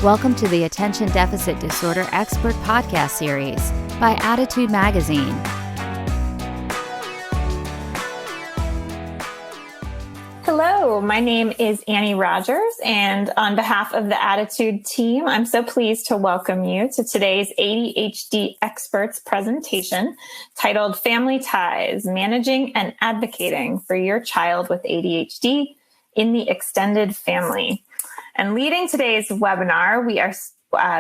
Welcome to the Attention Deficit Disorder Expert Podcast Series by Attitude Magazine. Hello, my name is Annie Rogers, and on behalf of the Attitude team, I'm so pleased to welcome you to today's ADHD Experts presentation titled Family Ties, Managing and Advocating for Your Child with ADHD in the Extended Family. And leading today's webinar, we are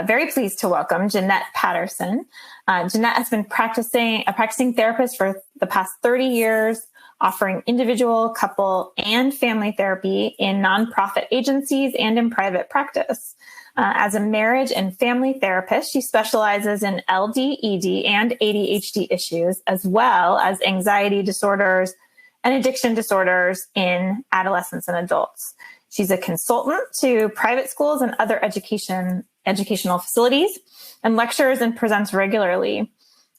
very pleased to welcome Janette Patterson. Janette has been a practicing therapist for the past 30 years, offering individual, couple, and family therapy in nonprofit agencies and in private practice. As a marriage and family therapist, she specializes in LD, ED, and ADHD issues, as well as anxiety disorders and addiction disorders in adolescents and adults. She's a consultant to private schools and other educational facilities and lectures and presents regularly.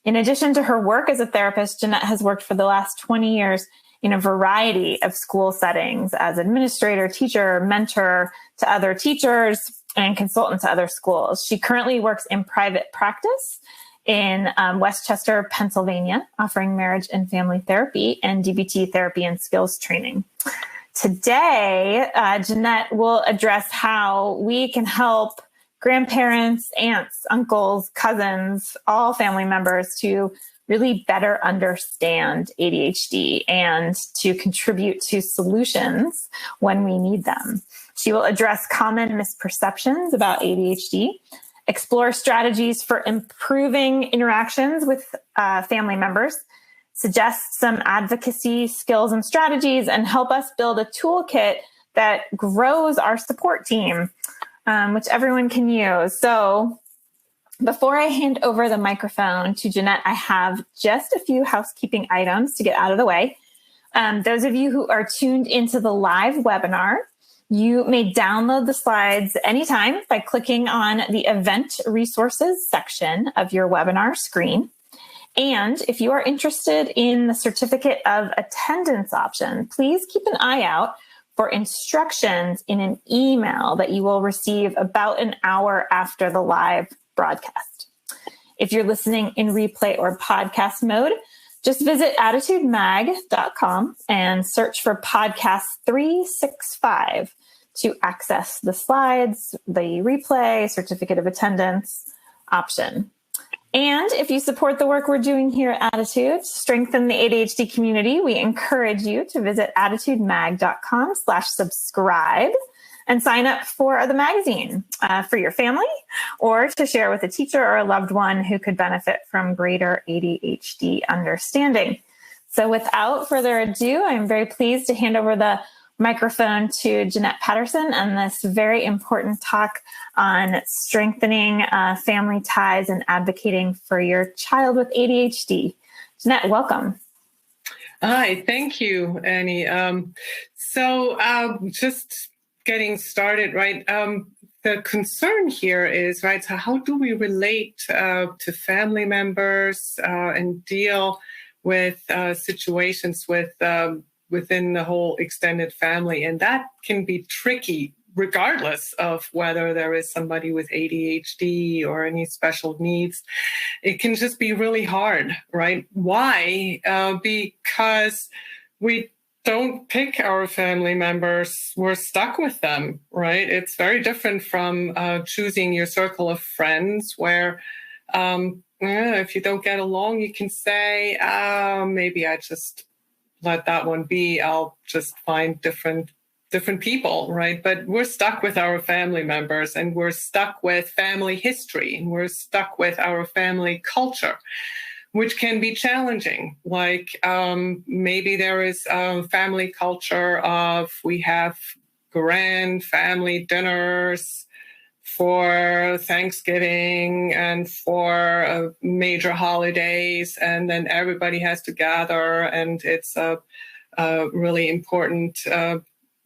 In addition to her work as a therapist, Janette has worked for the last 20 years in a variety of school settings as administrator, teacher, mentor to other teachers, and consultant to other schools. She currently works in private practice in Westchester, Pennsylvania, offering marriage and family therapy and DBT therapy and skills training. Today, Janette will address how we can help grandparents, aunts, uncles, cousins, all family members to really better understand ADHD and to contribute to solutions when we need them. She will address common misperceptions about ADHD, explore strategies for improving interactions with family members, suggest some advocacy skills and strategies, and help us build a toolkit that grows our support team, which everyone can use. So before I hand over the microphone to Janette, I have just a few housekeeping items to get out of the way. Those of you who are tuned into the live webinar, you may download the slides anytime by clicking on the event resources section of your webinar screen. And if you are interested in the certificate of attendance option, please keep an eye out for instructions in an email that you will receive about an hour after the live broadcast. If you're listening in replay or podcast mode, just visit attitudemag.com and search for podcast 365 to access the slides, the replay, certificate of attendance option. And if you support the work we're doing here at Attitude to strengthen the ADHD community, we encourage you to visit attitudemag.com/subscribe and sign up for the magazine for your family or to share with a teacher or a loved one who could benefit from greater ADHD understanding. So without further ado, I'm very pleased to hand over the microphone to Janette Patterson and this very important talk on strengthening family ties and advocating for your child with ADHD. Janette, welcome. Hi, thank you, Annie. Just getting started, right? The concern here is, right, so how do we relate to family members and deal with situations within the whole extended family? And that can be tricky regardless of whether there is somebody with ADHD or any special needs. It can just be really hard, right? Why? Because we don't pick our family members. We're stuck with them, right? It's very different from choosing your circle of friends where if you don't get along, you can say, maybe I just let that one be. I'll just find different people, right? But we're stuck with our family members, and we're stuck with family history, and we're stuck with our family culture, which can be challenging. Like maybe there is a family culture of we have grand family dinners for Thanksgiving and for major holidays, and then everybody has to gather, and it's a really important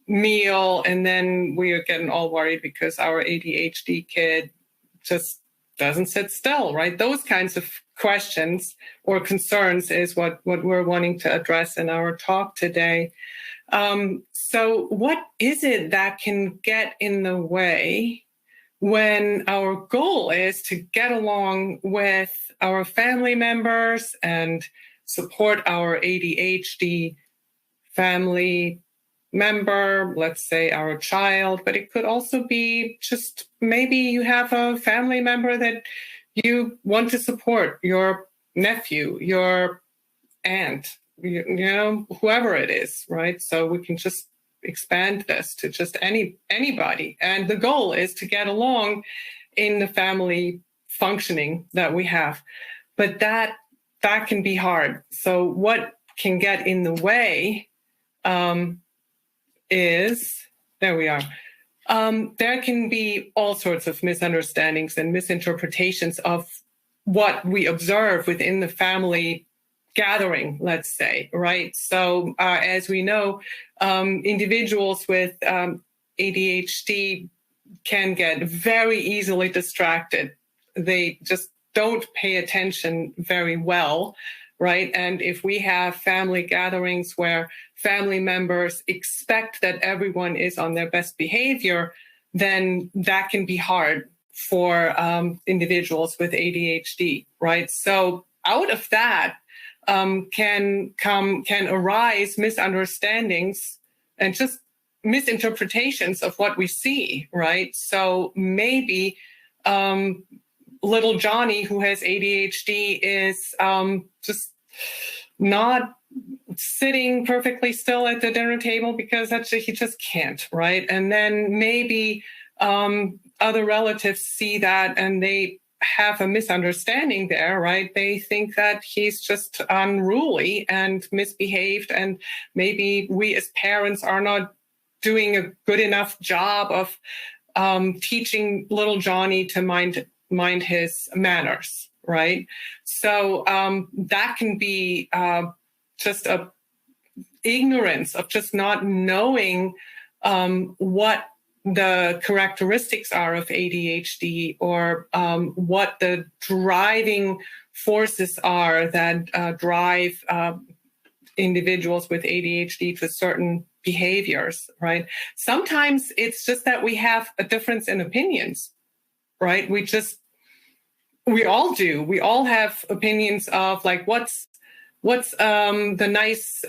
meal, and then we are getting all worried because our ADHD kid just doesn't sit still, right? Those kinds of questions or concerns is what we're wanting to address in our talk today. So what is it that can get in the way when our goal is to get along with our family members and support our ADHD family member, let's say our child, but it could also be just maybe you have a family member that you want to support, your nephew, your aunt, you know, whoever it is, right? So we can just expand this to just anybody. And the goal is to get along in the family functioning that we have. But that can be hard. So what can get in the way is, there we are. There can be all sorts of misunderstandings and misinterpretations of what we observe within the family gathering, let's say, right? So as we know, individuals with ADHD can get very easily distracted. They just don't pay attention very well, right? And if we have family gatherings where family members expect that everyone is on their best behavior, then that can be hard for individuals with ADHD, right? So out of that can arise misunderstandings and just misinterpretations of what we see, right? So maybe little Johnny, who has ADHD, is just not sitting perfectly still at the dinner table because he just can't, right? And then maybe other relatives see that and they have a misunderstanding there, right? They think that he's just unruly and misbehaved, and maybe we as parents are not doing a good enough job of teaching little Johnny to mind his manners, right? So that can be just a ignorance of just not knowing what the characteristics are of ADHD, or what the driving forces are that drive individuals with ADHD to certain behaviors, right? Sometimes it's just that we have a difference in opinions, right? We all do. We all have opinions of like what's a nice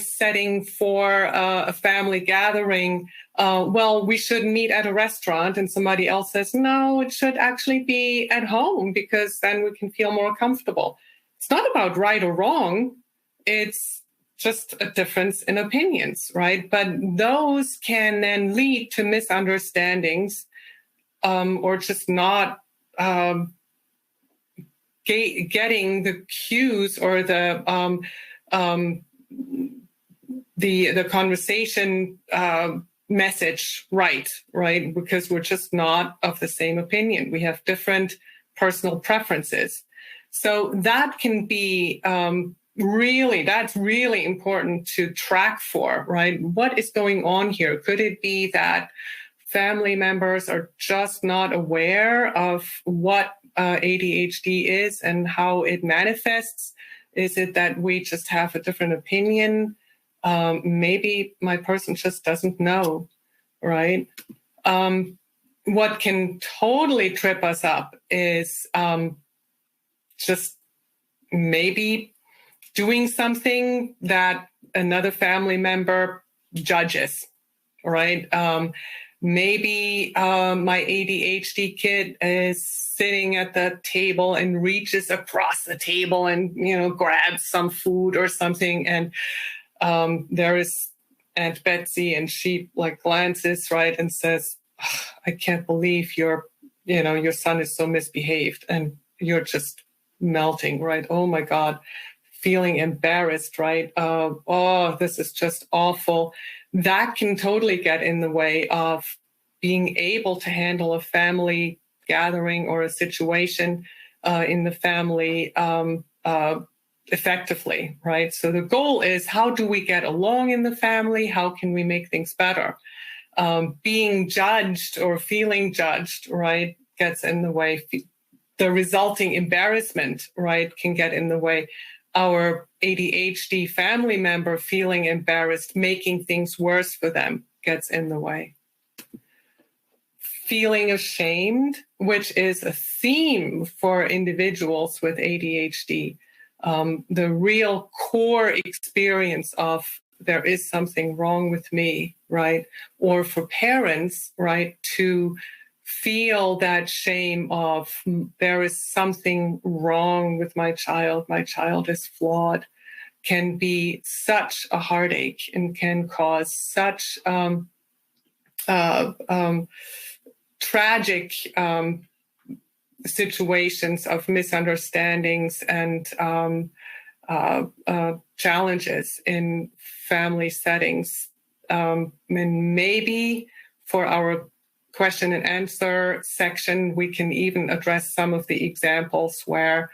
setting for a family gathering. Well, we should meet at a restaurant, and somebody else says, no, it should actually be at home because then we can feel more comfortable. It's not about right or wrong. It's just a difference in opinions, right? But those can then lead to misunderstandings, or just not getting the cues or the conversation message right, because we're just not of the same opinion. We have different personal preferences. So that can be that's really important to track for, right? What is going on here? Could it be that family members are just not aware of what ADHD is and how it manifests? Is it that we just have a different opinion? Maybe my person just doesn't know, right? What can totally trip us up is just maybe doing something that another family member judges, right? Maybe my ADHD kid is sitting at the table and reaches across the table and, grabs some food or something. And there is Aunt Betsy, and she glances, right, and says, I can't believe your son is so misbehaved, and you're just melting, right? Oh my God, feeling embarrassed, right? Oh, this is just awful. That can totally get in the way of being able to handle a family gathering or a situation in the family effectively, right? So the goal is, how do we get along in the family? How can we make things better? Being judged or feeling judged, right, gets in the way. The resulting embarrassment, right, can get in the way. Our ADHD family member feeling embarrassed, making things worse for them, gets in the way. feeling ashamed, which is a theme for individuals with ADHD. The real core experience of there is something wrong with me, right? Or for parents, right, to feel that shame of there is something wrong with my child is flawed, can be such a heartache and can cause such tragic situations of misunderstandings and challenges in family settings. And maybe for our question and answer section, we can even address some of the examples where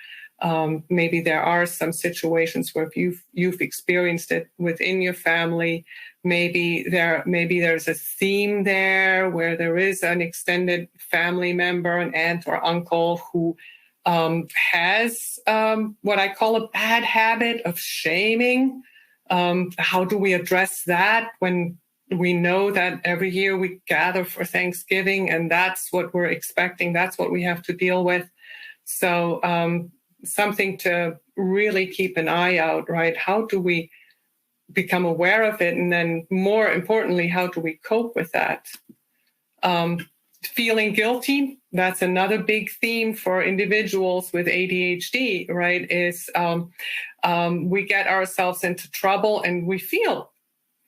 maybe there are some situations where you've experienced it within your family. Maybe there's a theme there where there is an extended family member, an aunt or uncle who has what I call a bad habit of shaming. How do we address that when we know that every year we gather for Thanksgiving and that's what we're expecting, that's what we have to deal with? So something to really keep an eye out, right? How do we become aware of it? And then more importantly, how do we cope with that? Feeling guilty, that's another big theme for individuals with ADHD, right? Is we get ourselves into trouble and we feel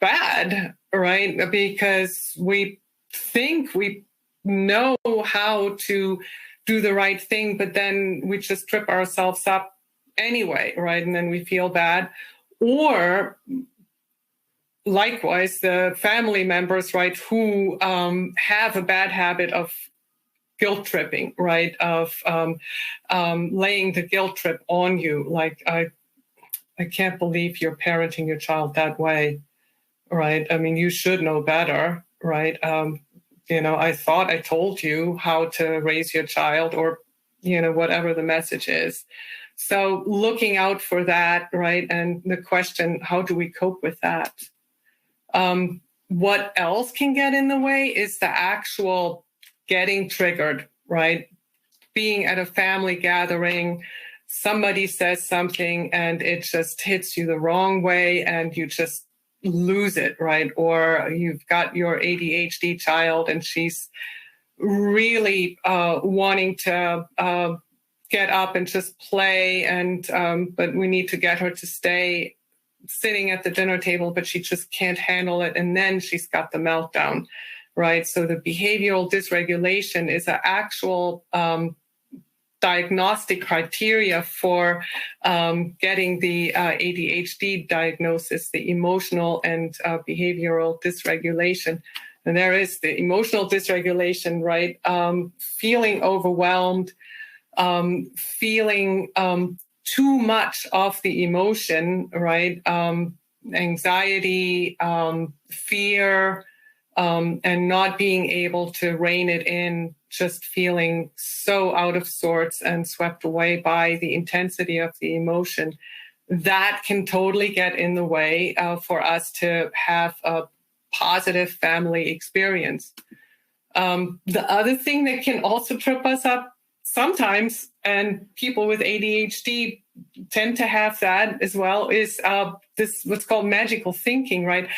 bad, right? Because we think we know how to do the right thing, but then we just trip ourselves up anyway, right? And then we feel bad. Or likewise, the family members, right, who have a bad habit of guilt tripping, right, of laying the guilt trip on you. Like, I can't believe you're parenting your child that way, right? I mean, you should know better, right? I thought I told you how to raise your child, or, whatever the message is. So looking out for that, right? And the question, how do we cope with that? What else can get in the way is the actual getting triggered, right? Being at a family gathering, somebody says something and it just hits you the wrong way and you just lose it, right? Or you've got your ADHD child and she's really wanting to get up and just play, and but we need to get her to stay sitting at the dinner table, but she just can't handle it. And then she's got the meltdown, right? So the behavioral dysregulation is an actual diagnostic criteria for getting the ADHD diagnosis, the emotional and behavioral dysregulation. And there is the emotional dysregulation, right? Feeling overwhelmed, feeling too much of the emotion, right? Anxiety, fear, and not being able to rein it in, just feeling so out of sorts and swept away by the intensity of the emotion. That can totally get in the way for us to have a positive family experience. The other thing that can also trip us up sometimes, and people with ADHD tend to have that as well, is this what's called magical thinking, right?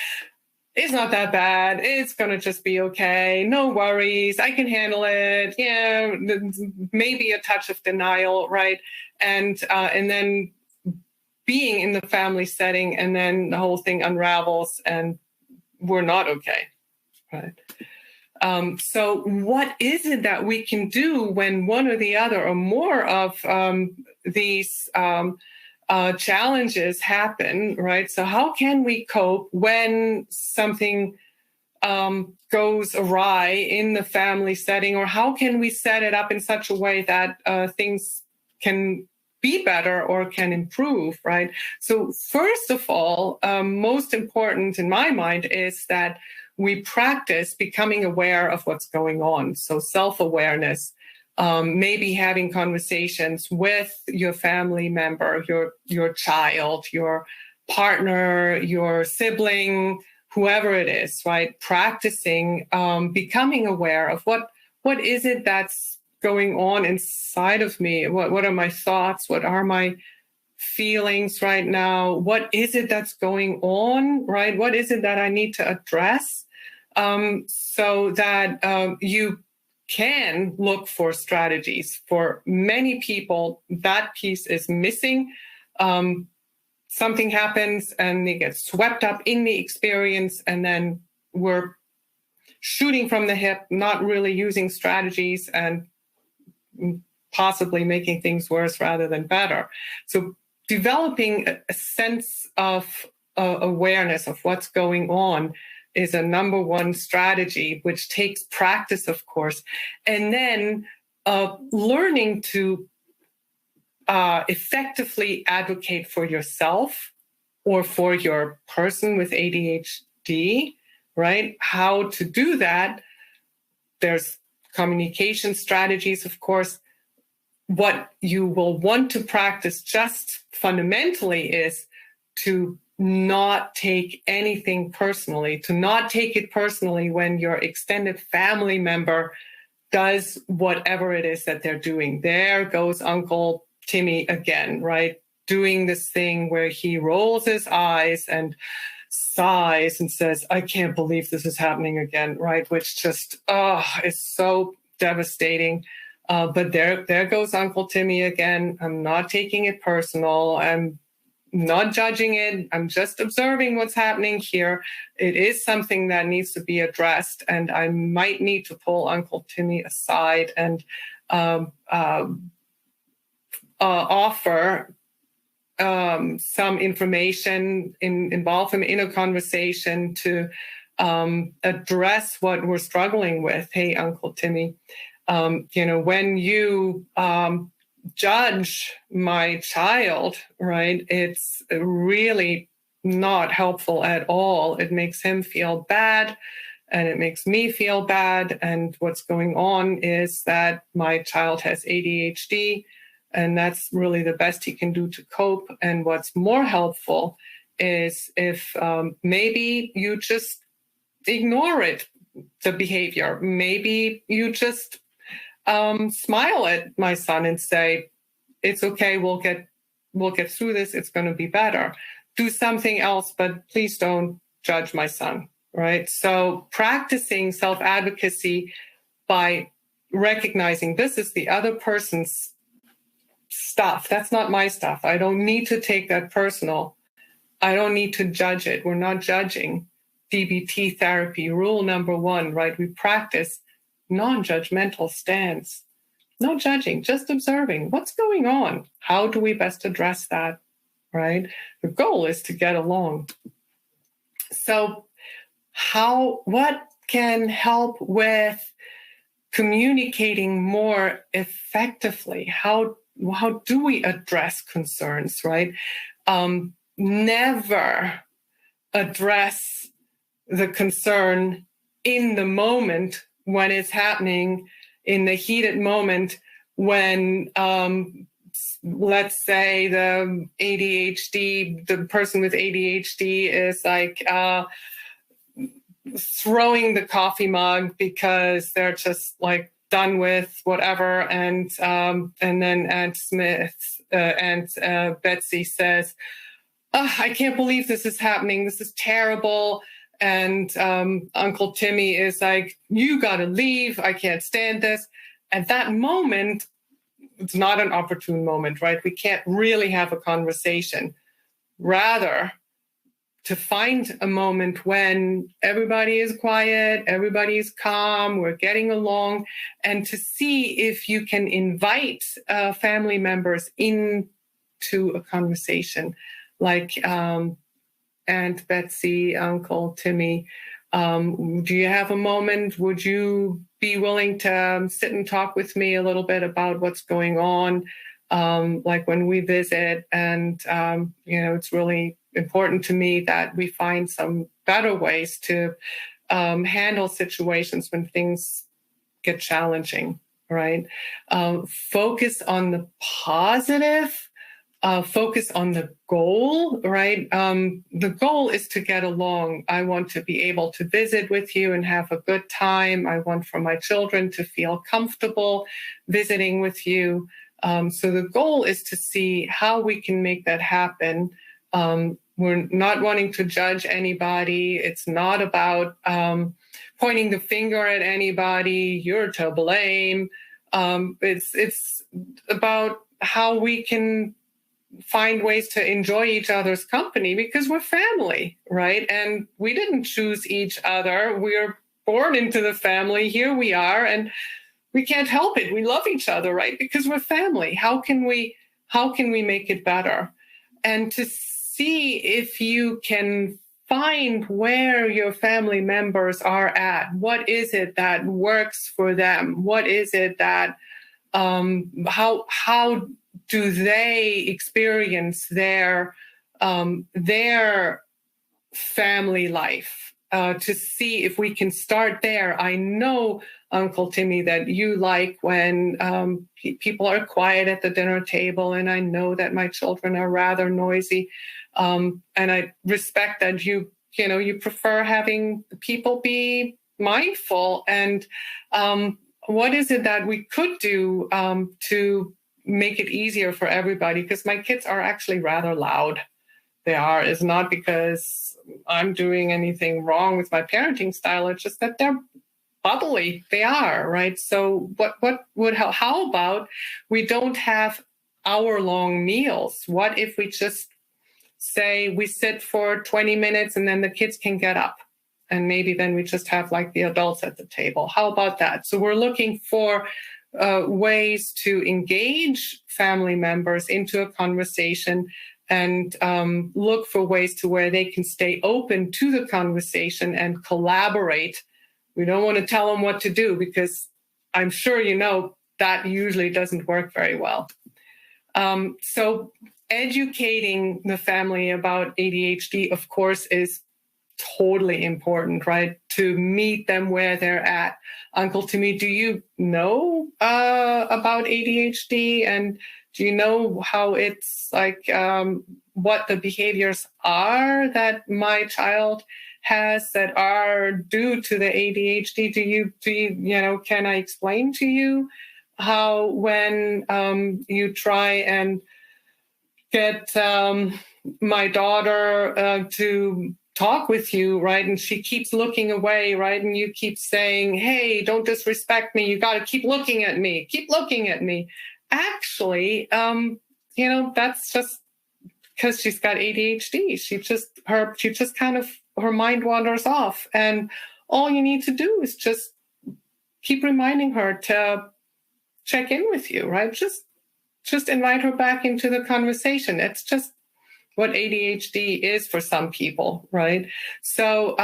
It's not that bad. It's going to just be okay. No worries. I can handle it. Yeah, maybe a touch of denial, right? And then being in the family setting, and then the whole thing unravels and we're not okay, right? So what is it that we can do when one or the other or more of these challenges happen, right? So how can we cope when something goes awry in the family setting, or how can we set it up in such a way that things can be better or can improve, right? So first of all, most important in my mind is that we practice becoming aware of what's going on. So self-awareness, maybe having conversations with your family member, your child, your partner, your sibling, whoever it is, right? Practicing becoming aware of what what is it that's going on inside of me? What are my thoughts? What are my feelings right now? What is it that's going on, right? What is it that I need to address, so that you can look for strategies? For many people, that piece is missing. Something happens and they get swept up in the experience, and then we're shooting from the hip, not really using strategies, and possibly making things worse rather than better. So developing a sense of awareness of what's going on is a number one strategy, which takes practice, of course, and then learning to effectively advocate for yourself or for your person with ADHD, right? How to do that. There's communication strategies, of course. What you will want to practice just fundamentally is to not take anything personally, to not take it personally when your extended family member does whatever it is that they're doing. There goes Uncle Timmy again, right? Doing this thing where he rolls his eyes and sighs and says, I can't believe this is happening again, right? Which just, is so devastating. But there goes Uncle Timmy again. I'm not taking it personal. I'm not judging it. I'm just observing what's happening here. It is something that needs to be addressed, and I might need to pull Uncle Timmy aside and offer some information, involve him in a conversation to address what we're struggling with. Hey, Uncle Timmy, when you judge my child, right, it's really not helpful at all. It makes him feel bad, and it makes me feel bad. And what's going on is that my child has ADHD, and that's really the best he can do to cope. And what's more helpful is if maybe you just ignore it, the behavior. Maybe you just smile at my son and say, it's okay, we'll get through this, it's going to be better. Do something else, but please don't judge my son, right? So practicing self-advocacy by recognizing this is the other person's stuff. That's not my stuff. I don't need to take that personal. I don't need to judge it. We're not judging. DBT therapy, rule number 1, right? We practice non-judgmental stance. No judging, just observing what's going on. How do we best address that, right? The goal is to get along. So what can help with communicating more effectively? How do we address concerns, right? Never address the concern in the moment when it's happening, in the heated moment when, let's say the person with ADHD is like throwing the coffee mug because they're just like done with whatever. And then Aunt Betsy says, I can't believe this is happening. This is terrible. And Uncle Timmy is like, you got to leave. I can't stand this. At that moment, it's not an opportune moment, right? We can't really have a conversation. Rather, to find a moment when everybody is quiet, everybody is calm, we're getting along, and to see if you can invite family members into a conversation, like Aunt Betsy, Uncle Timmy, do you have a moment? Would you be willing to sit and talk with me a little bit about what's going on, like when we visit? And, it's really important to me that we find some better ways to handle situations when things get challenging, right? Focus on the positive focus on the goal, right? The goal is to get along. I want to be able to visit with you and have a good time. I want for my children to feel comfortable visiting with you. So the goal is to see how we can make that happen. We're not wanting to judge anybody. It's not about pointing the finger at anybody. You're to blame. It's about how we can find ways to enjoy each other's company, because we're family, right? And we didn't choose each other. We're born into the family. Here we are, and we can't help it. We love each other, right? Because we're family. How can we make it better? And to see if you can find where your family members are at. What is it that works for them? What is it that how do they experience their family life? To see if we can start there. I know, Uncle Timmy, that you like when people are quiet at the dinner table, and I know that my children are rather noisy, and I respect that you prefer having people be mindful. And what is it that we could do to make it easier for everybody? Because my kids are actually rather loud. They are. It's not because I'm doing anything wrong with my parenting style. It's just that they're bubbly. They are, right? So how about we don't have hour-long meals? What if we just say we sit for 20 minutes and then the kids can get up? And maybe then we just have like the adults at the table. How about that? So we're looking for ways to engage family members into a conversation and look for ways to where they can stay open to the conversation and collaborate. We don't want to tell them what to do, because I'm sure that usually doesn't work very well. So educating the family about ADHD, of course, is totally important, right? To meet them where they're at. Uncle Timmy, do you know about ADHD? And do you know how it's like, what the behaviors are that my child has that are due to the ADHD? Do you can I explain to you how when you try and get my daughter to talk with you, right? And she keeps looking away, right? And you keep saying, hey, don't disrespect me. You got to keep looking at me. Keep looking at me. Actually, that's just because she's got ADHD. She just kind of, her mind wanders off. And all you need to do is just keep reminding her to check in with you, right? Just invite her back into the conversation. It's just what ADHD is for some people, right? So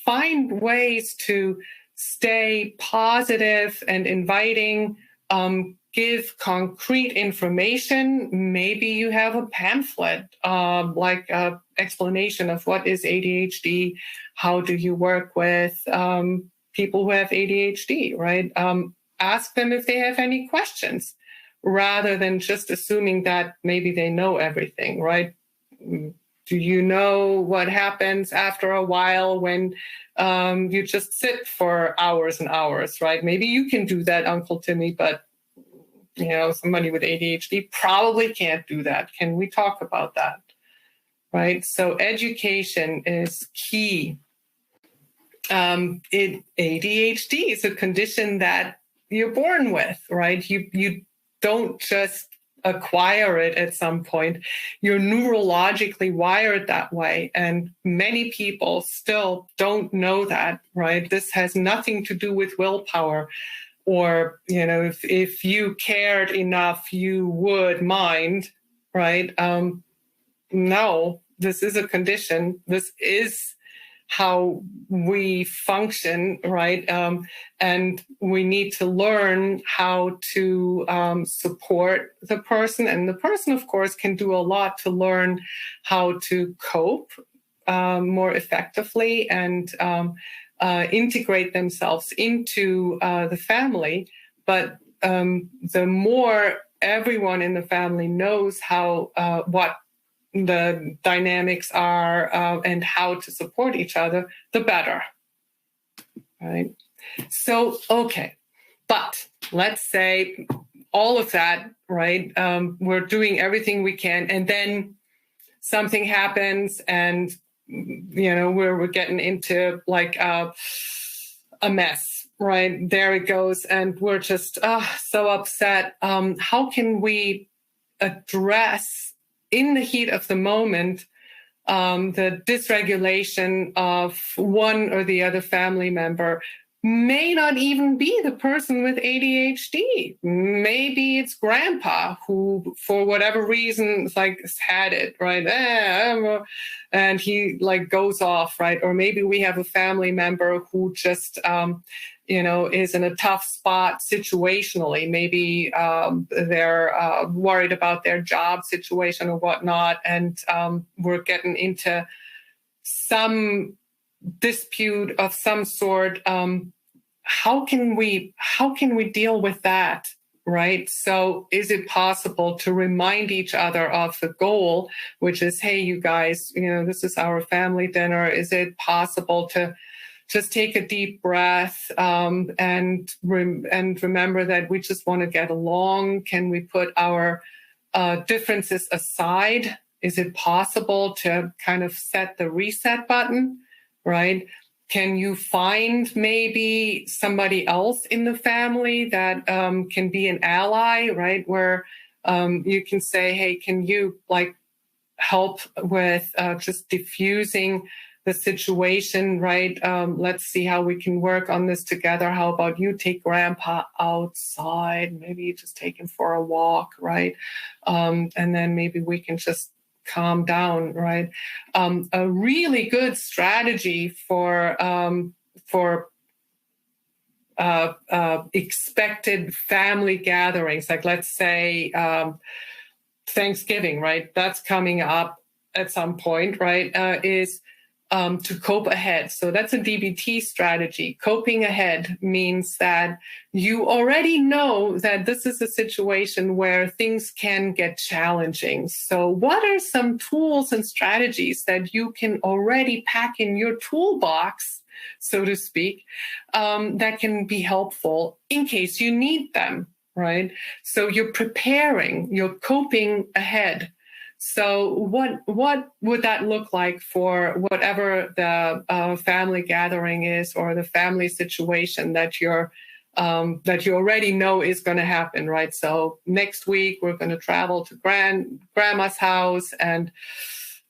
find ways to stay positive and inviting, give concrete information. Maybe you have a pamphlet, like an explanation of what is ADHD, how do you work with people who have ADHD, right? Ask them if they have any questions, rather than just assuming that maybe they know everything, right? Do you know what happens after a while when you just sit for hours and hours, right? Maybe you can do that, Uncle Timmy, but somebody with ADHD probably can't do that. Can we talk about that? Right? So education is key. ADHD is a condition that you're born with, right? You don't just acquire it at some point. You're neurologically wired that way. And many people still don't know that, right? This has nothing to do with willpower. Or, if you cared enough, you would mind, right? No, this is a condition. This is how we function, right? And we need to learn how to support the person. And the person, of course, can do a lot to learn how to cope more effectively and integrate themselves into the family. But the more everyone in the family knows how what the dynamics are and how to support each other, the better, right? So, okay, but let's say all of that, right? We're doing everything we can, and then something happens, and we're getting into like a mess, right? There it goes, and we're just so upset. How can we address in the heat of the moment the dysregulation of one or the other family member? May not even be the person with ADHD. Maybe it's grandpa who, for whatever reason, like has had it, right? And he like goes off, right? Or maybe we have a family member who just, is in a tough spot situationally. Maybe they're worried about their job situation or whatnot, and we're getting into some dispute of some sort. How can we deal with that, right? So is it possible to remind each other of the goal, which is, hey, you guys, this is our family dinner. Is it possible to just take a deep breath and remember that we just want to get along? Can we put our differences aside? Is it possible to kind of set the reset button? Right? Can you find maybe somebody else in the family that can be an ally, right? Where you can say, hey, can you like help with just diffusing the situation, right? Let's see how we can work on this together. How about you take grandpa outside? Maybe you just take him for a walk, right? And then maybe we can just calm down, right? A really good strategy for expected family gatherings, like let's say Thanksgiving, right? That's coming up at some point, right? Is to cope ahead. So that's a DBT strategy. Coping ahead means that you already know that this is a situation where things can get challenging. So what are some tools and strategies that you can already pack in your toolbox, so to speak, that can be helpful in case you need them, right? So you're preparing, you're coping ahead. So what would that look like for whatever the family gathering is, or the family situation that you already know is going to happen, right? So next week we're going to travel to grandma's house, and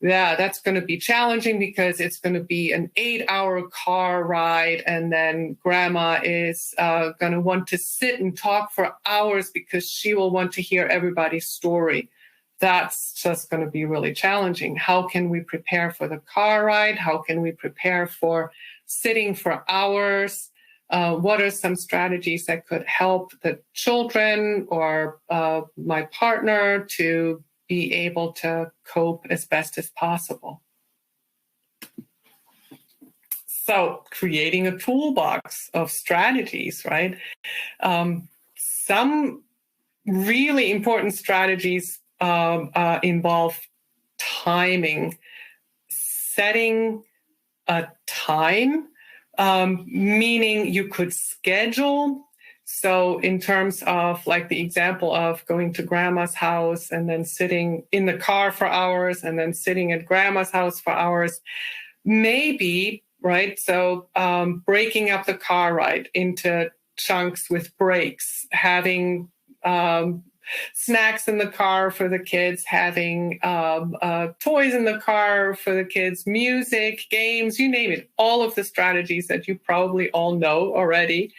yeah, that's going to be challenging because it's going to be an 8-hour car ride, and then grandma is going to want to sit and talk for hours because she will want to hear everybody's story. That's just going to be really challenging. How can we prepare for the car ride? How can we prepare for sitting for hours? What are some strategies that could help the children or my partner to be able to cope as best as possible? So creating a toolbox of strategies, right? Some really important strategies involve timing, setting a time, meaning you could schedule. So in terms of like the example of going to grandma's house and then sitting in the car for hours and then sitting at grandma's house for hours, maybe, right? So breaking up the car ride into chunks with breaks, having snacks in the car for the kids, having toys in the car for the kids, music, games, you name it, all of the strategies that you probably all know already.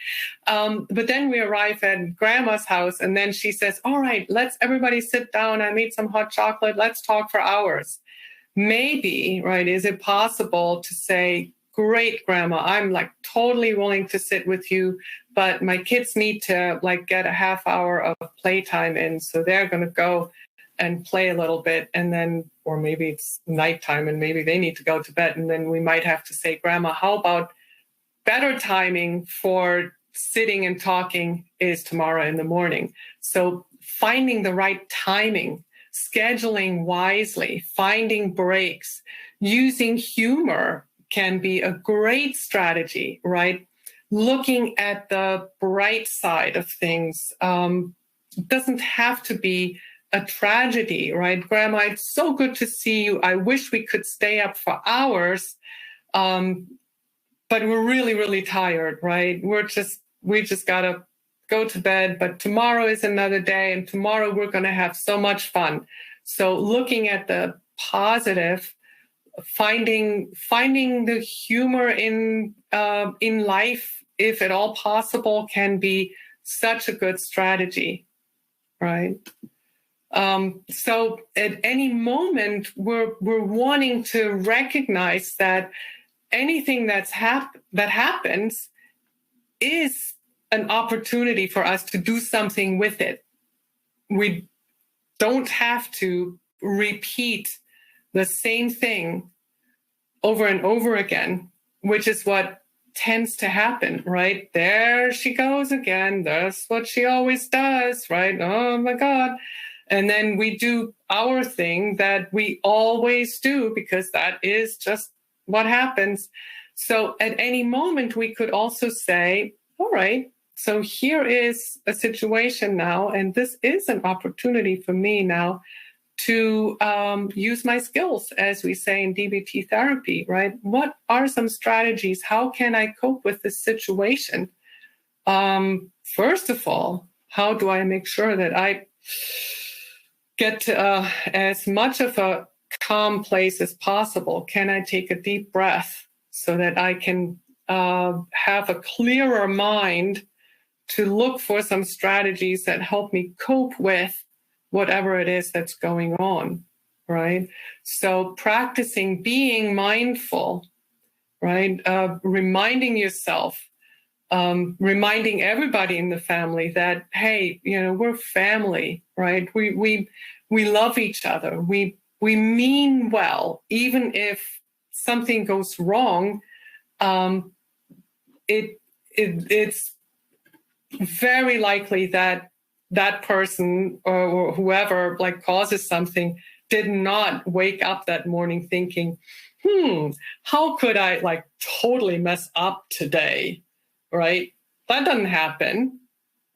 But then we arrive at grandma's house, and then she says, all right, let's everybody sit down. I made some hot chocolate. Let's talk for hours. Maybe, right, is it possible to say, great, grandma, I'm like totally willing to sit with you, but my kids need to like get a half hour of playtime in. So they're going to go and play a little bit. And then, or maybe it's nighttime and maybe they need to go to bed. And then we might have to say, grandma, how about better timing for sitting and talking is tomorrow in the morning. So finding the right timing, scheduling wisely, finding breaks, using humor can be a great strategy, right? Looking at the bright side of things. It doesn't have to be a tragedy, right? Grandma, it's so good to see you. I wish we could stay up for hours, but we're really, really tired, right? We just gotta go to bed, but tomorrow is another day, and tomorrow we're gonna have so much fun. So looking at the positive, finding the humor in life, if at all possible, can be such a good strategy, right? So at any moment, we're wanting to recognize that anything that happens is an opportunity for us to do something with it. We don't have to repeat the same thing over and over again, which is what tends to happen, right? There she goes again. That's what she always does, right? Oh my God. And then we do our thing that we always do because that is just what happens. So at any moment, we could also say, all right, so here is a situation now, and this is an opportunity for me now to use my skills, as we say in DBT therapy, right? What are some strategies? How can I cope with this situation? First of all, how do I make sure that I get to as much of a calm place as possible? Can I take a deep breath so that I can have a clearer mind to look for some strategies that help me cope with whatever it is that's going on, right? So practicing being mindful, right? Reminding yourself, reminding everybody in the family that, hey, we're family, right? We love each other. We mean well, even if something goes wrong. It's very likely that that person or whoever causes something did not wake up that morning thinking, how could I totally mess up today, right? That doesn't happen.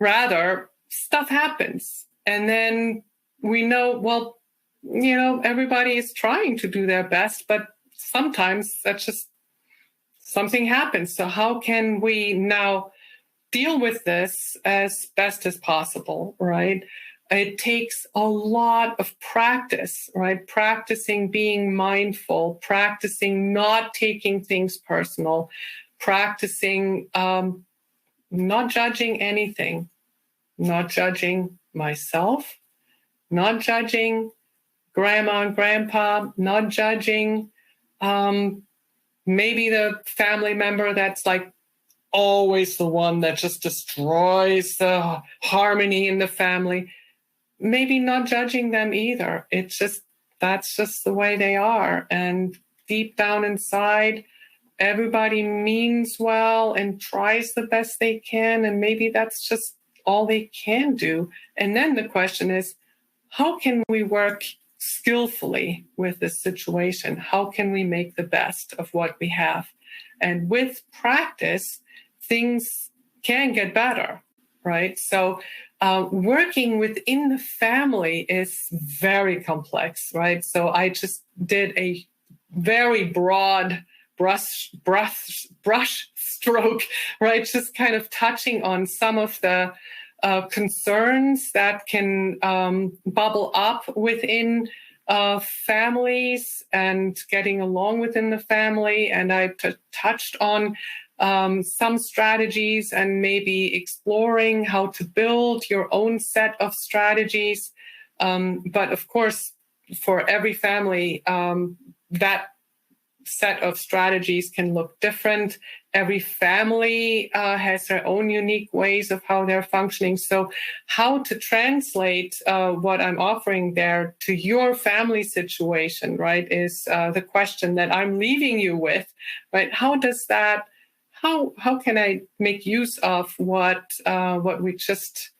Rather, stuff happens. And then we know, well, everybody is trying to do their best, but sometimes that's just something happens. So how can we now deal with this as best as possible, right? It takes a lot of practice, right? Practicing being mindful, practicing not taking things personal, practicing not judging anything, not judging myself, not judging grandma and grandpa, not judging maybe the family member that's always the one that just destroys the harmony in the family. Maybe not judging them either. That's just the way they are. And deep down inside, everybody means well and tries the best they can. And maybe that's just all they can do. And then the question is, how can we work skillfully with this situation? How can we make the best of what we have? And with practice, things can get better, right? So working within the family is very complex, right? So I just did a very broad brush stroke, right? Just kind of touching on some of the concerns that can bubble up within families and getting along within the family. And I touched on some strategies and maybe exploring how to build your own set of strategies. But of course, for every family, that set of strategies can look different. Every family has their own unique ways of how they're functioning. So how to translate what I'm offering there to your family situation, right, is the question that I'm leaving you with, right? How can I make use of what we just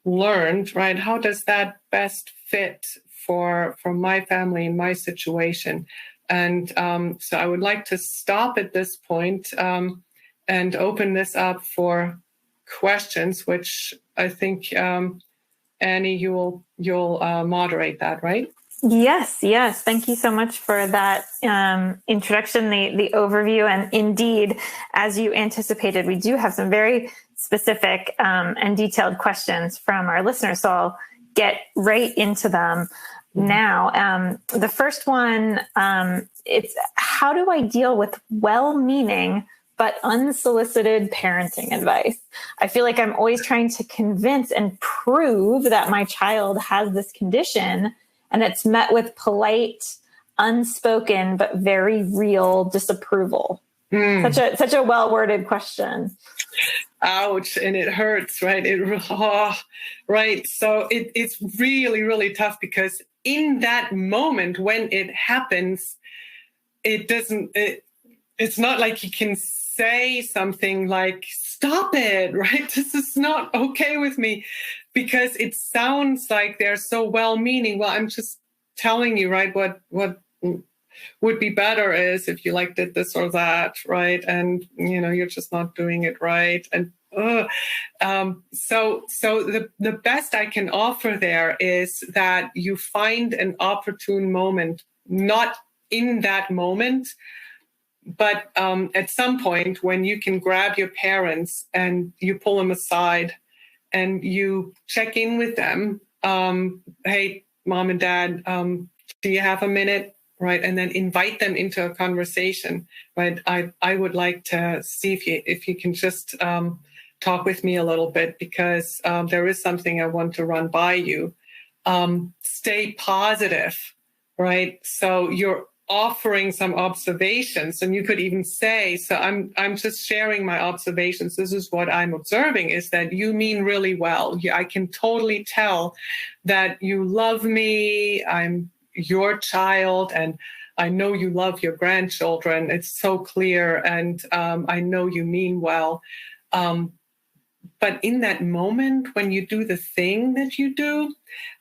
learned, right? How does that best fit for my family and my situation? And so I would like to stop at this point and open this up for questions, which I think, Annie, you'll moderate that, right? Yes. Thank you so much for that introduction, the overview. And indeed, as you anticipated, we do have some very specific and detailed questions from our listeners. So I'll get right into them now. The first one, it's how do I deal with well-meaning but unsolicited parenting advice? I feel like I'm always trying to convince and prove that my child has this condition, and it's met with polite, unspoken, but very real disapproval. Such a well-worded question. Ouch, and it hurts, right? Right. So it's really, really tough, because in that moment when it happens, it's not like you can say something like, stop it, right? This is not okay with me, because it sounds like they're so well-meaning. Well, I'm just telling you, right, what would be better is if you did this or that, right? And, you're just not doing it right. And so the best I can offer there is that you find an opportune moment, not in that moment, but at some point when you can grab your parents and you pull them aside and you check in with them. Hey, mom and dad, do you have a minute? Right. And then invite them into a conversation. Right. I would like to see if you can just talk with me a little bit, because there is something I want to run by you. Stay positive. Right. So you're offering some observations, and you could even say, so I'm just sharing my observations. This is what I'm observing, is that you mean really well. I can totally tell that you love me. I'm your child, and I know you love your grandchildren. It's so clear, and I know you mean well. But in that moment when you do the thing that you do,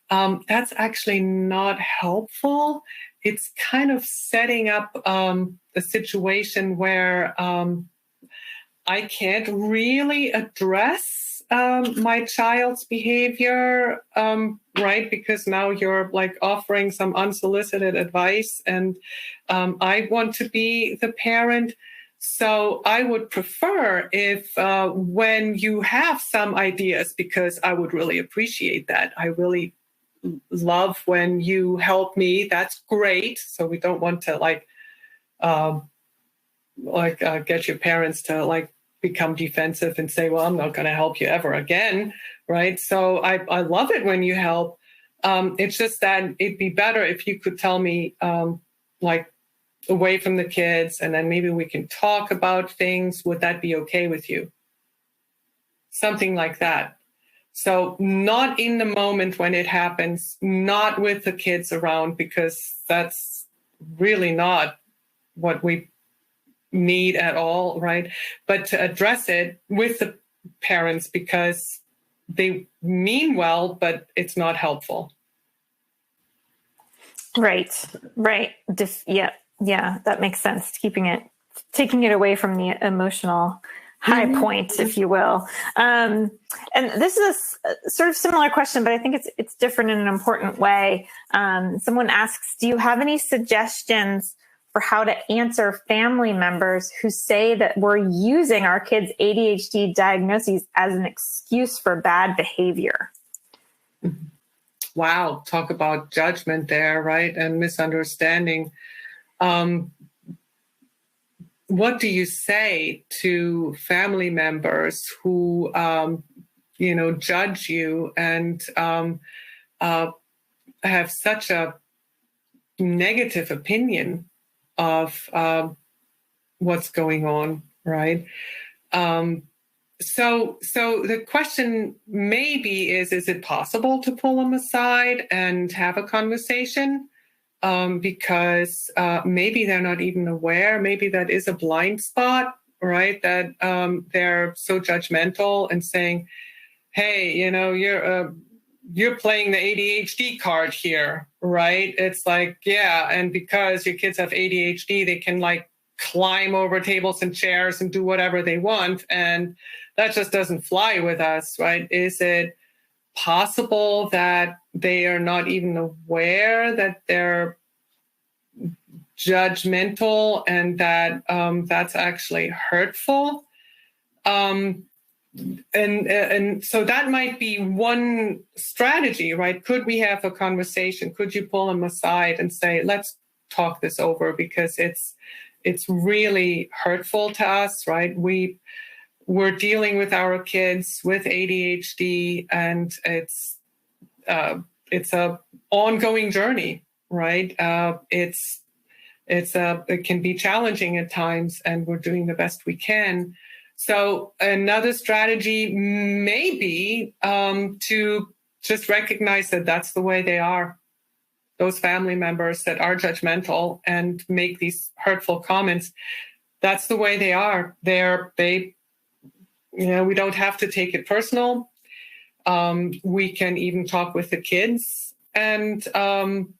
that's actually not helpful. It's kind of setting up a situation where I can't really address my child's behavior, right? Because now you're offering some unsolicited advice, and I want to be the parent. So I would prefer if when you have some ideas, because I would really appreciate that. I really love when you help me. That's great. So we don't want to get your parents to become defensive and say, well, I'm not going to help you ever again. Right. So I love it when you help. It's just that it'd be better if you could tell me away from the kids, and then maybe we can talk about things. Would that be okay with you? Something like that. So not in the moment when it happens, not with the kids around, because that's really not what we need at all, right? But to address it with the parents, because they mean well, but it's not helpful. Right. Yeah, that makes sense. Taking it away from the emotional high point, if you will. And this is a sort of similar question, but I think it's different in an important way. Someone asks, do you have any suggestions for how to answer family members who say that we're using our kids' ADHD diagnoses as an excuse for bad behavior? Wow. Talk about judgment there, right? And misunderstanding. What do you say to family members who, judge you and have such a negative opinion of what's going on, right? So the question maybe is it possible to pull them aside and have a conversation? Because maybe they're not even aware. Maybe that is a blind spot, right? That they're so judgmental and saying, hey, you're playing the ADHD card here, right? It's like, yeah. And because your kids have ADHD, they can like climb over tables and chairs and do whatever they want. And that just doesn't fly with us, right? Is it possible that they are not even aware that they're judgmental and that that's actually hurtful? And so that might be one strategy, right? Could we have a conversation? Could you pull them aside and say, let's talk this over, because it's really hurtful to us, right? We're dealing with our kids with ADHD, and it's a ongoing journey, right? It can be challenging at times, and we're doing the best we can. So another strategy may be to just recognize that that's the way they are. Those family members that are judgmental and make these hurtful comments, that's the way they are. We don't have to take it personal. We can even talk with the kids and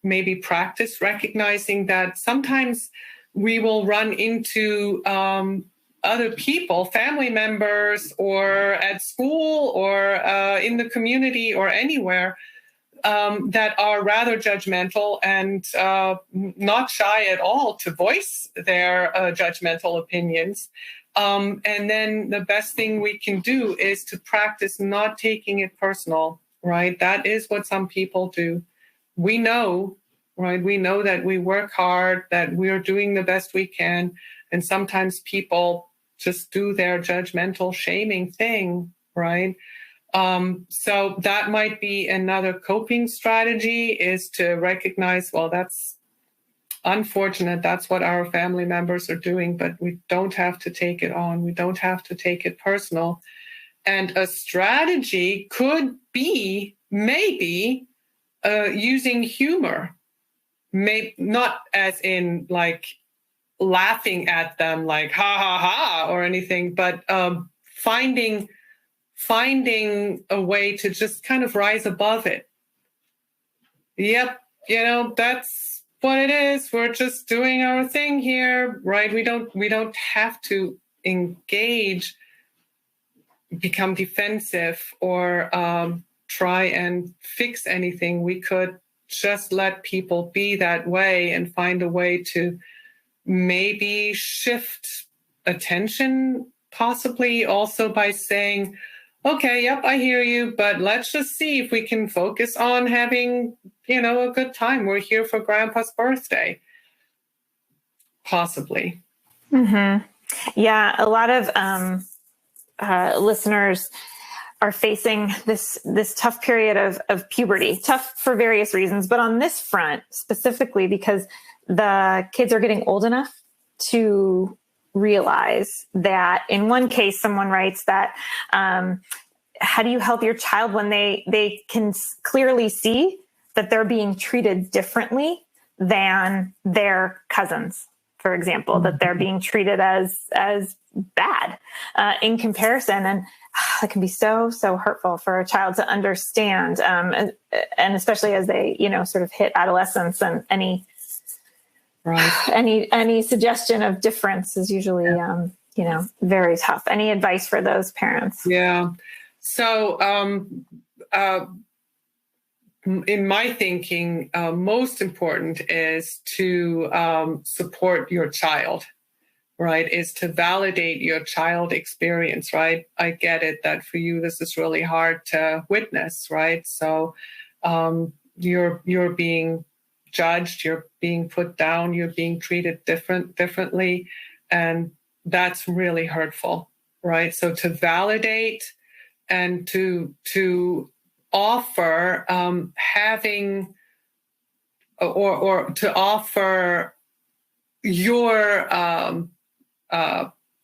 maybe practice recognizing that sometimes we will run into other people, family members, or at school, or in the community, or anywhere, that are rather judgmental and not shy at all to voice their judgmental opinions. And then the best thing we can do is to practice not taking it personal, right? That is what some people do. We know, right? We know that we work hard, that we're doing the best we can. And sometimes people just do their judgmental shaming thing, right? So that might be another coping strategy, is to recognize, well, that's unfortunate. That's what our family members are doing, but we don't have to take it on. We don't have to take it personal. And a strategy could be maybe using humor, maybe not as in like laughing at them like ha ha ha or anything, but finding a way to just kind of rise above it. Yep, that's what it is. We're just doing our thing here, right? We don't have to engage, become defensive, or try and fix anything. We could just let people be that way and find a way to maybe shift attention, possibly also by saying, okay, yep, I hear you, but let's just see if we can focus on having, a good time. We're here for Grandpa's birthday. Possibly. Mm-hmm. Yeah, a lot of listeners are facing this tough period of puberty, tough for various reasons, but on this front specifically because the kids are getting old enough to realize that. In one case, someone writes that, how do you help your child when they can clearly see that they're being treated differently than their cousins, for example, that they're being treated as bad in comparison. And that can be so hurtful for a child to understand. And especially as they, sort of hit adolescence, and any suggestion of difference is usually, very tough. Any advice for those parents? Yeah. So, in my thinking, most important is to support your child, right? Is to validate your child experience, right? I get it that for you, this is really hard to witness, right? So, you're being judged, you're being put down, you're being treated differently, and that's really hurtful, right? So to validate and to offer having or to offer your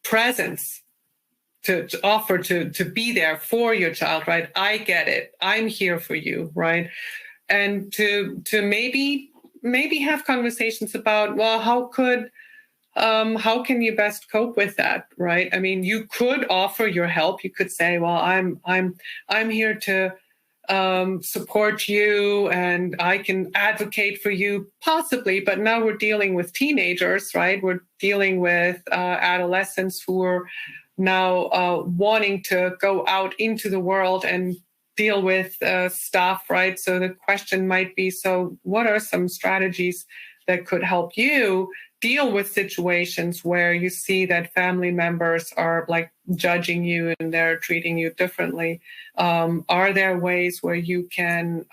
presence, to offer to be there for your child, right? I get it. I'm here for you, right? And to maybe have conversations about, well, how could how can you best cope with that, right? I mean, you could offer your help. You could say, well, I'm here to support you and I can advocate for you possibly, but now we're dealing with teenagers, right? We're dealing with adolescents who are now wanting to go out into the world and deal with stuff, right? So the question might be, so what are some strategies that could help you deal with situations where you see that family members are like judging you and they're treating you differently? Are there ways where you can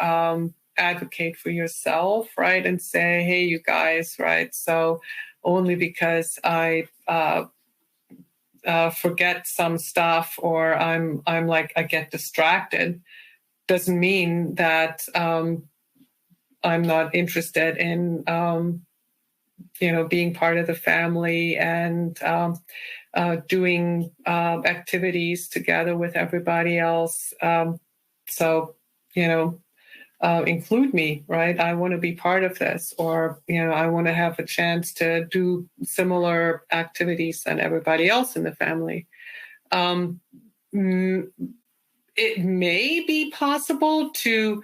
advocate for yourself, right? And say, hey, you guys, right? So only because I forget some stuff or I'm like, I get distracted doesn't mean that I'm not interested in being part of the family and doing activities together with everybody else. So, include me, right? I want to be part of this, or, I want to have a chance to do similar activities than everybody else in the family. It may be possible to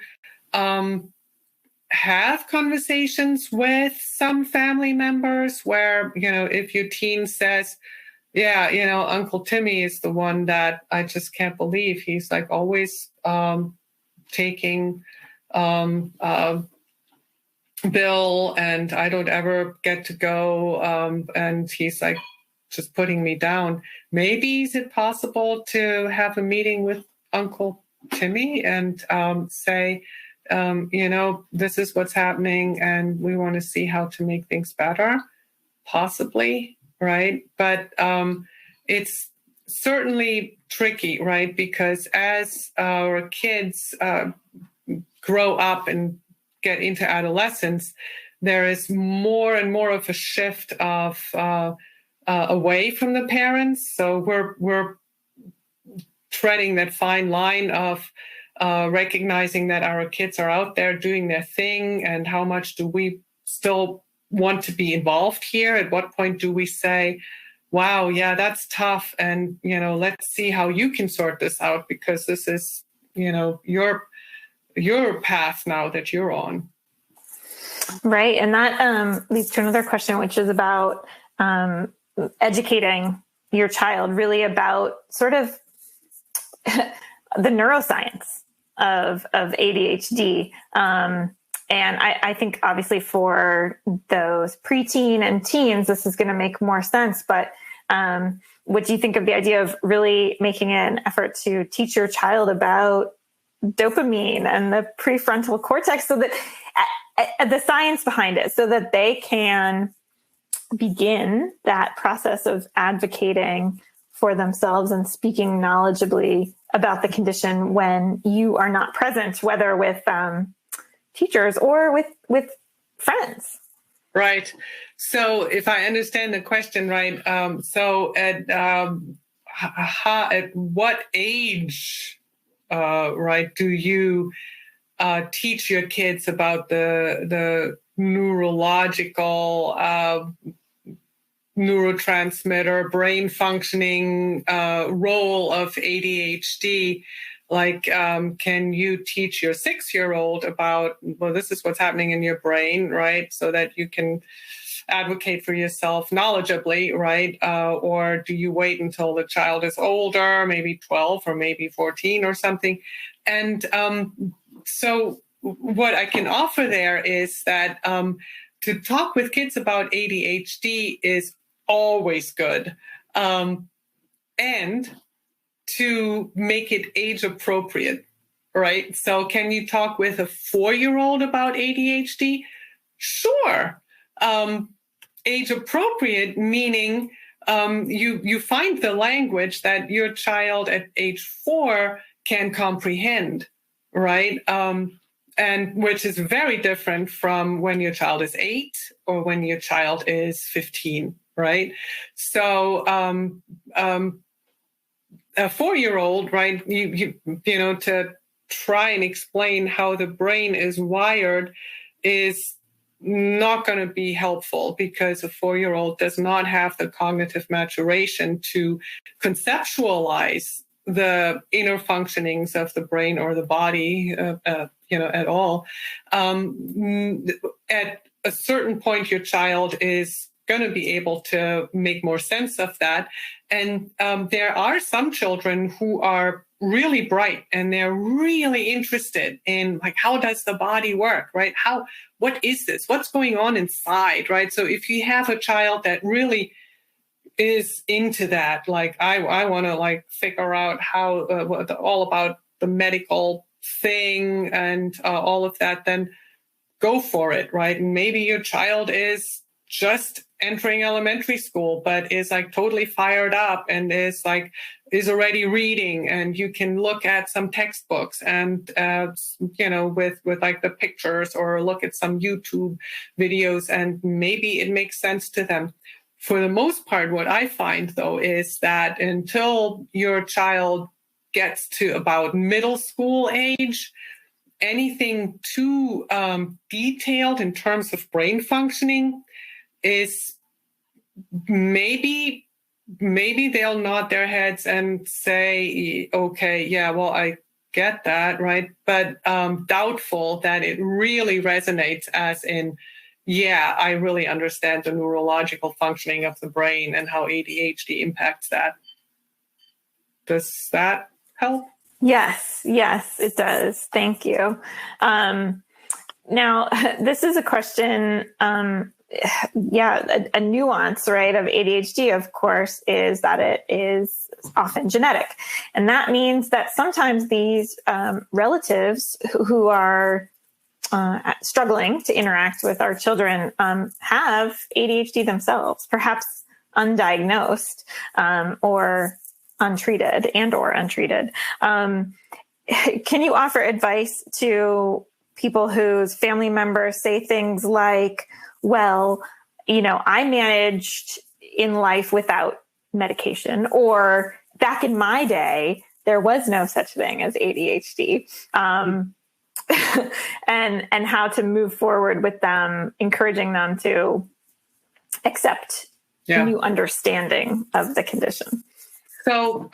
have conversations with some family members where, if your teen says, yeah, Uncle Timmy is the one that I just can't believe. He's like always taking Bill and I don't ever get to go. And he's like just putting me down. Maybe is it possible to have a meeting with Uncle Timmy and say, this is what's happening and we want to see how to make things better, possibly, right? But it's certainly tricky, right? Because as our kids grow up and get into adolescence, there is more and more of a shift of away from the parents. So we're treading that fine line of recognizing that our kids are out there doing their thing, and how much do we still want to be involved here? At what point do we say, wow, yeah, that's tough, and let's see how you can sort this out, because this is your path now that you're on. Right. And that leads to another question, which is about educating your child, really about sort of the neuroscience of ADHD. And I think obviously for those preteen and teens, this is going to make more sense. But what do you think of the idea of really making an effort to teach your child about dopamine and the prefrontal cortex, so that the science behind it, so that they can begin that process of advocating for themselves and speaking knowledgeably about the condition when you are not present, whether with teachers or with friends? Right. So if I understand the question right, so at what age, right, do you teach your kids about the neurological neurotransmitter brain functioning role of ADHD? Like, can you teach your 6-year-old about, well, this is what's happening in your brain, right? So that you can advocate for yourself knowledgeably, right? Or do you wait until the child is older, maybe 12 or maybe 14 or something? And so what I can offer there is that to talk with kids about ADHD is always good. And to make it age appropriate, right? So can you talk with a 4-year-old about ADHD? Sure. Age appropriate, meaning you find the language that your child at age 4 can comprehend, right? And which is very different from when your child is 8 or when your child is 15, right? So a 4-year-old, right, you to try and explain how the brain is wired is not going to be helpful because a 4-year-old does not have the cognitive maturation to conceptualize the inner functionings of the brain or the body, at all. At a certain point, your child is going to be able to make more sense of that. And there are some children who are really bright and they're really interested in, like, how does the body work, right? What is this? What's going on inside, right? So if you have a child that really is into that, like, I want to, like, figure out how all about the medical thing and all of that, then go for it, right? And maybe your child is just entering elementary school, but is, like, totally fired up and is already reading, and you can look at some textbooks and with like the pictures, or look at some YouTube videos, and maybe it makes sense to them. For the most part, what I find, though, is that until your child gets to about middle school age, anything too detailed in terms of brain functioning is maybe they'll nod their heads and say, okay, yeah, well, I get that, right? But doubtful that it really resonates as in, yeah, I really understand the neurological functioning of the brain and how ADHD impacts that. Does that help? Yes, it does. Thank you. Now, this is a question, a nuance, right, of ADHD, of course, is that it is often genetic. And that means that sometimes these relatives who are struggling to interact with our children have ADHD themselves, perhaps undiagnosed or untreated. Can you offer advice to people whose family members say things like, well, I managed in life without medication, or back in my day, there was no such thing as ADHD, and how to move forward with them, encouraging them to accept new understanding of the condition? So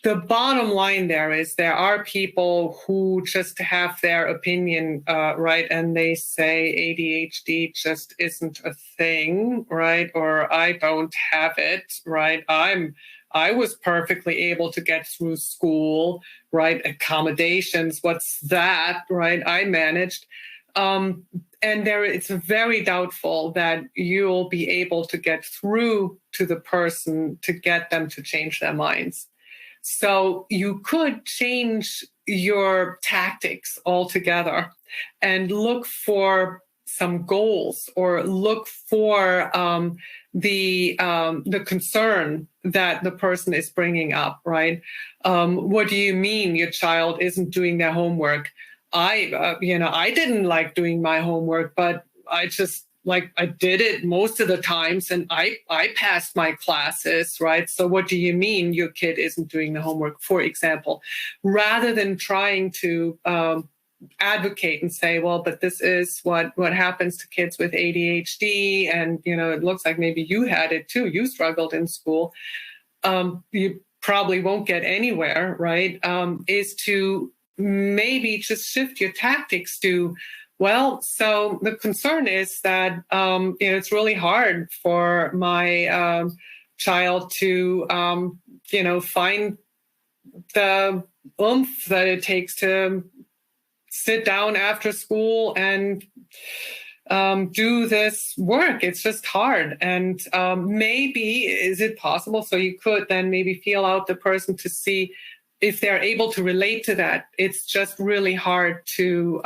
the bottom line there is there are people who just have their opinion, right? And they say ADHD just isn't a thing, right? Or I don't have it, right? I was perfectly able to get through school, right? Accommodations, what's that, right? I managed. And it's very doubtful that you'll be able to get through to the person to get them to change their minds. So you could change your tactics altogether and look for some goals, or look for the concern that the person is bringing up, right? What do you mean your child isn't doing their homework? I didn't like doing my homework, but I did it most of the times, and I passed my classes, right? So what do you mean your kid isn't doing the homework, for example? Rather than trying to advocate and say, well, but this is what happens to kids with ADHD, and it looks like maybe you had it too, you struggled in school. You probably won't get anywhere, right? Is to maybe just shift your tactics to, well, so the concern is that it's really hard for my child to find the oomph that it takes to sit down after school and do this work. It's just hard. And maybe, is it possible? So you could then maybe feel out the person to see if they're able to relate to that. It's just really hard to,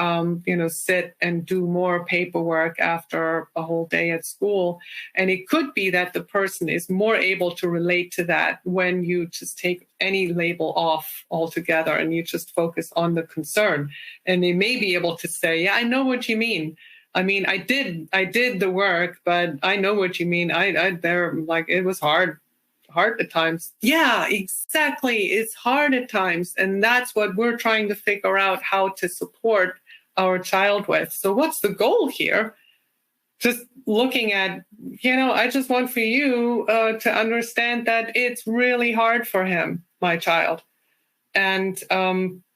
sit and do more paperwork after a whole day at school. And it could be that the person is more able to relate to that when you just take any label off altogether and you just focus on the concern. And they may be able to say, yeah, I know what you mean. I mean, I did the work, but I know what you mean. It was hard at times. Yeah, exactly. It's hard at times. And that's what we're trying to figure out, how to support our child with. So what's the goal here? Just looking at, I just want for you to understand that it's really hard for him, my child. And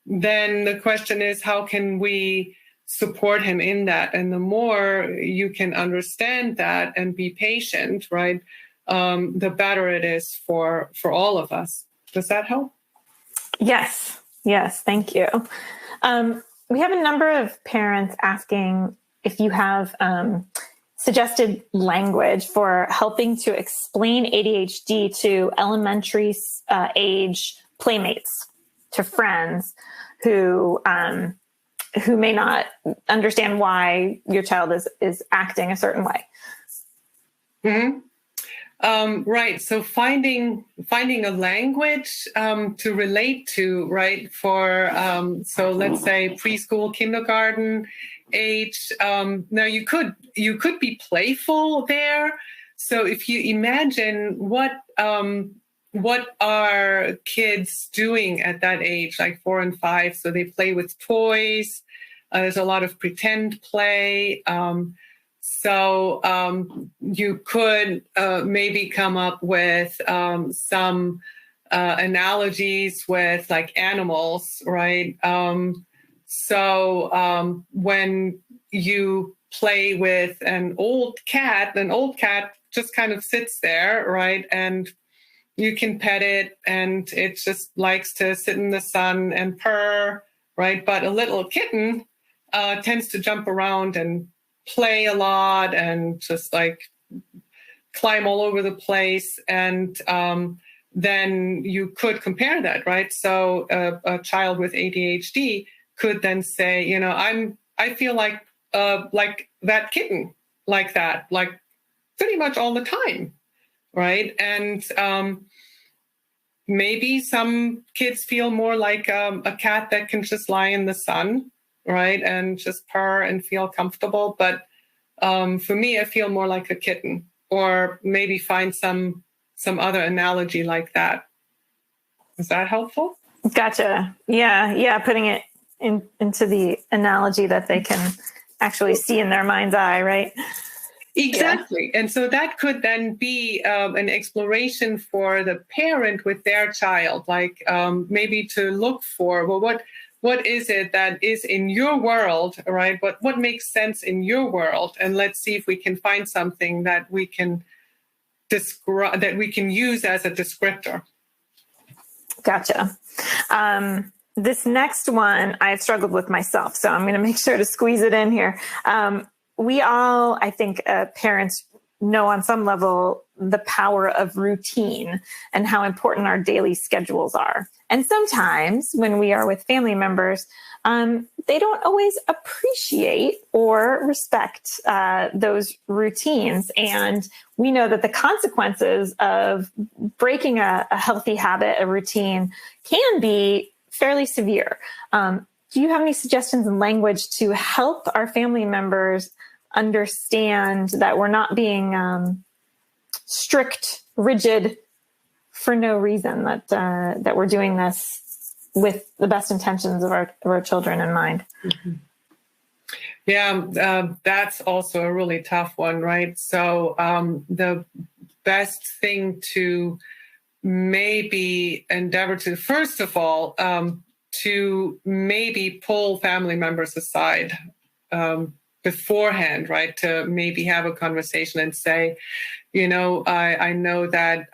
then the question is, how can we support him in that? And the more you can understand that and be patient, right, the better it is for all of us. Does that help? Yes. Thank you. We have a number of parents asking if you have suggested language for helping to explain ADHD to elementary age playmates, to friends who may not understand why your child is acting a certain way. Mm-hmm. Right. So finding a language to relate to, right? For so let's say preschool, kindergarten age. Now you could be playful there. So if you imagine what are kids doing at that age, like 4 and 5? So they play with toys. There's a lot of pretend play. So you could maybe come up with some analogies with like animals, right? So when you play with an old cat just kind of sits there, right? And you can pet it and it just likes to sit in the sun and purr, right? But a little kitten tends to jump around and play a lot and just like climb all over the place. And then you could compare that, right? So a child with ADHD could then say, I feel like that kitten, like that, like pretty much all the time, right? And maybe some kids feel more like a cat that can just lie in the sun, right, and just purr and feel comfortable. But for me, I feel more like a kitten, or maybe find some other analogy like that. Is that helpful? Gotcha. Yeah. Putting it into the analogy that they can actually see in their mind's eye, right? Exactly. Yeah. And so that could then be an exploration for the parent with their child, like maybe to look for, well, what is it that is in your world, right? What makes sense in your world? And let's see if we can find something that we can describe, that we can use as a descriptor. Gotcha. This next one I've struggled with myself, so I'm going to make sure to squeeze it in here. We all, I think, parents know on some level the power of routine and how important our daily schedules are. And sometimes when we are with family members, they don't always appreciate or respect those routines. And we know that the consequences of breaking a healthy habit, a routine, can be fairly severe. Do you have any suggestions in language to help our family members understand that we're not being strict, rigid for no reason, that we're doing this with the best intentions of our children in mind? Mm-hmm. Yeah, that's also a really tough one, right? So the best thing to maybe endeavor to, first of all, to maybe pull family members aside beforehand, right? To maybe have a conversation and say, I know that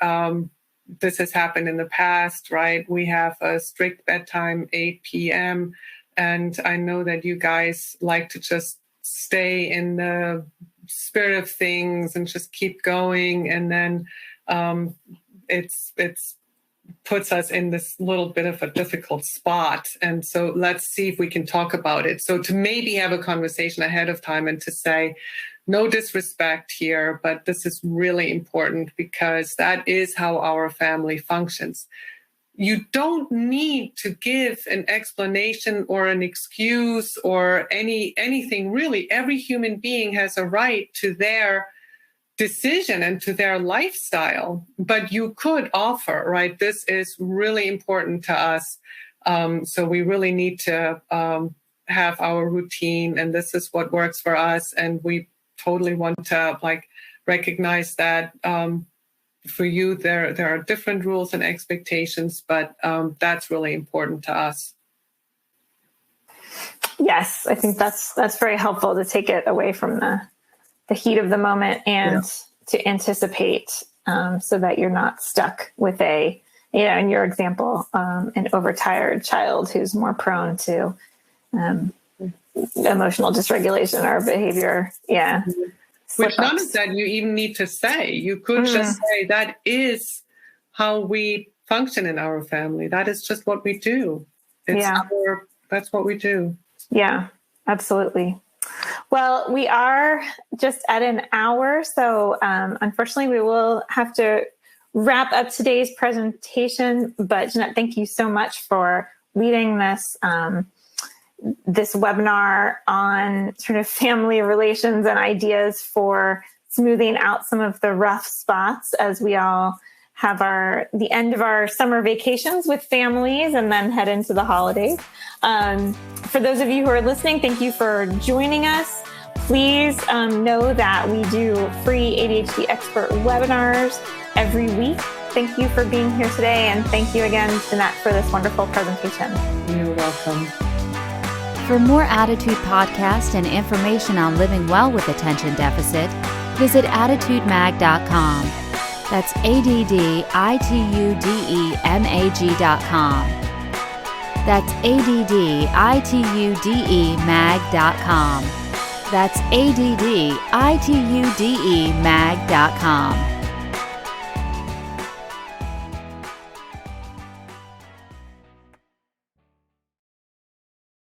this has happened in the past, right? We have a strict bedtime, 8 p.m. And I know that you guys like to just stay in the spirit of things and just keep going. And then it's puts us in this little bit of a difficult spot. And so let's see if we can talk about it. So to maybe have a conversation ahead of time and to say, no disrespect here, but this is really important because that is how our family functions. You don't need to give an explanation or an excuse or anything really. Every human being has a right to their decision and to their lifestyle, but you could offer, right? This is really important to us. So we really need to have our routine and this is what works for us. And we totally want to recognize that for you, there are different rules and expectations, but that's really important to us. Yes, I think that's very helpful to take it away from the heat of the moment and to anticipate so that you're not stuck with in your example, an overtired child who's more prone to emotional dysregulation or behavior. Yeah. Which none of that you even need to say. You could just say that is how we function in our family. That is just what we do. That's what we do. Yeah, absolutely. Well, we are just at an hour. So unfortunately, we will have to wrap up today's presentation. But Janette, thank you so much for leading this webinar on sort of family relations and ideas for smoothing out some of the rough spots as we all have the end of our summer vacations with families and then head into the holidays. For those of you who are listening, thank you for joining us. Please know that we do free ADHD expert webinars every week. Thank you for being here today. And thank you again, Janette, for this wonderful presentation. You're welcome. For more Attitude podcasts and information on living well with attention deficit, visit attitudemag.com. That's ADDITUDEMAG.com. That's ADDITUDEMAG.com. That's ADDITUDEMAG.com.